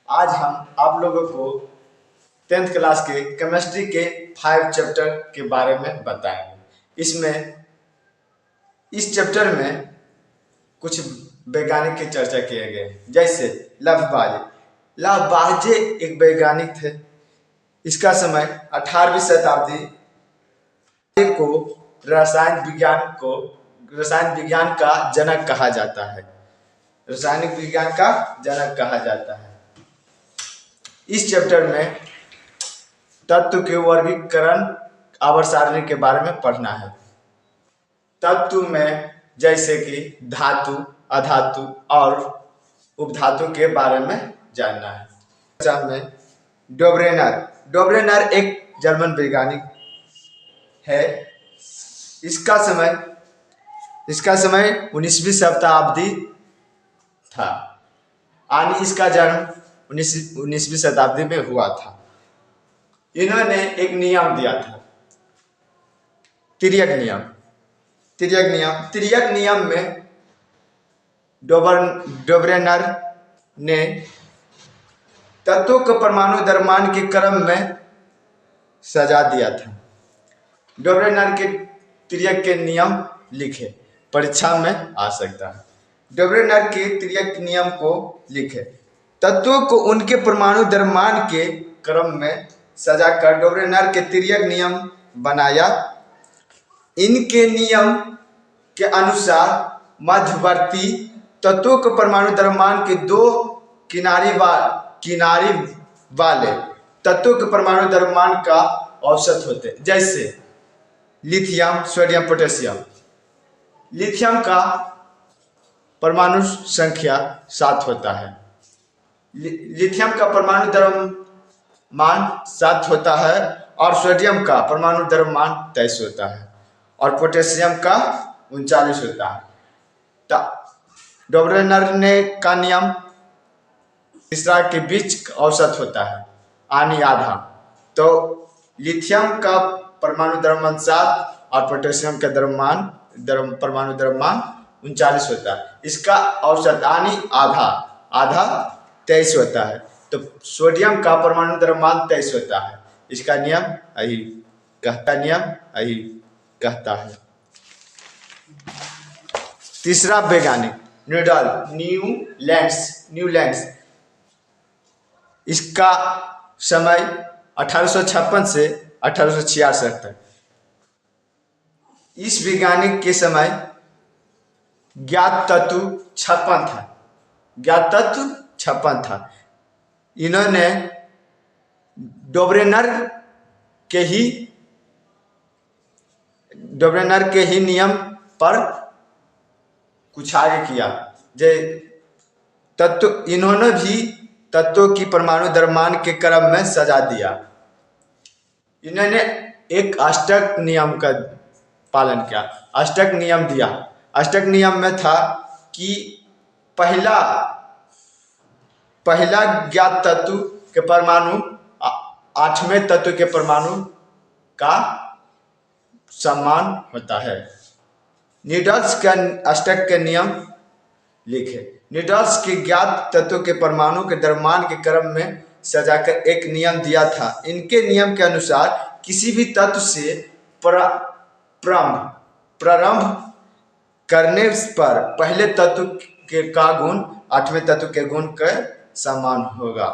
आज हम आप लोगों को 10th क्लास के केमिस्ट्री के 5 चैप्टर के बारे में बताएंगे। इस चैप्टर में कुछ वैज्ञानिक की चर्चा किए गए, जैसे लाफबाजे एक वैज्ञानिक थे। इसका समय 18वीं शताब्दी को रसायन विज्ञान का जनक कहा जाता है। रासायनिक विज्ञान का जनक कहा जाता है। इस चैप्टर में तत्व के वर्गीकरण आवर्त सारणी के बारे में पढ़ना है। तत्व में जैसे कि धातु, अधातु और उपधातु के बारे में जानना है। में डोब्रेनर एक जर्मन वैज्ञानिक है। इसका समय 19वीं शताब्दी था और इसका जन्म 19वीं शताब्दी में हुआ था। इन्होंने एक नियम दिया था, तिर्यक नियम में डोब्रेनर ने तत्वों को परमाणु द्रव्यमान के क्रम में सजा दिया था। डोब्रेनर के तिर्यक के नियम लिखे, परीक्षा में आ सकता है। डोब्रेनर के तिर्यक नियम को लिखे, तत्वों को उनके परमाणु द्रव्यमान के क्रम में सजाकर डोब्रेनर के तिर्यक नियम बनाया। इनके नियम के अनुसार मध्यवर्ती तत्वों के परमाणु द्रव्यमान के दो किनारी वाले तत्वों के परमाणु द्रव्यमान का औसत होते, जैसे लिथियम, सोडियम, पोटेशियम। लिथियम का परमाणु संख्या 7 होता है। लिथियम का परमाणु द्रव्यमान 7 होता है और सोडियम का परमाणु द्रव्यमान 23 होता है और पोटेशियम का 39 होता है। डोब्रेनर ने का नियम तीसरा के बीच औसत होता है, यानी आधा। तो लिथियम का परमाणु द्रव्यमान 7 और पोटेशियम का परमाणु द्रव्यमान 39 होता है। इसका औसत यानी आधा 23 होता है। तो सोडियम का परमाणु द्रव्यमान 23 होता है। इसका नियम यही कहता है। तीसरा वैज्ञानिक न्यूलैंड्स। इसका समय 1856 से 1866 तक। इस वैज्ञानिक के समय ज्ञात तत्व 56 था। इन्होंने डोब्रेनर के ही नियम पर कुछ आगे किया। इन्होंने भी तत्वों की परमाणु द्रव्यमान के क्रम में सजा दिया। इन्होंने एक अष्टक नियम का पालन किया, अष्टक नियम दिया। अष्टक नियम में था कि पहला ज्ञात तत्व के परमाणु 8वें तत्व के परमाणु का समान होता है। न्यूटन्स का अष्टक के नियम लिखे। न्यूटन्स के ज्ञात तत्वों के परमाणु के द्रव्यमान के क्रम में सजाकर एक नियम दिया था। इनके नियम के अनुसार किसी भी तत्व से प्रारंभ करने पर पहले तत्व का गुण 8वें तत्व के गुण के समान होगा।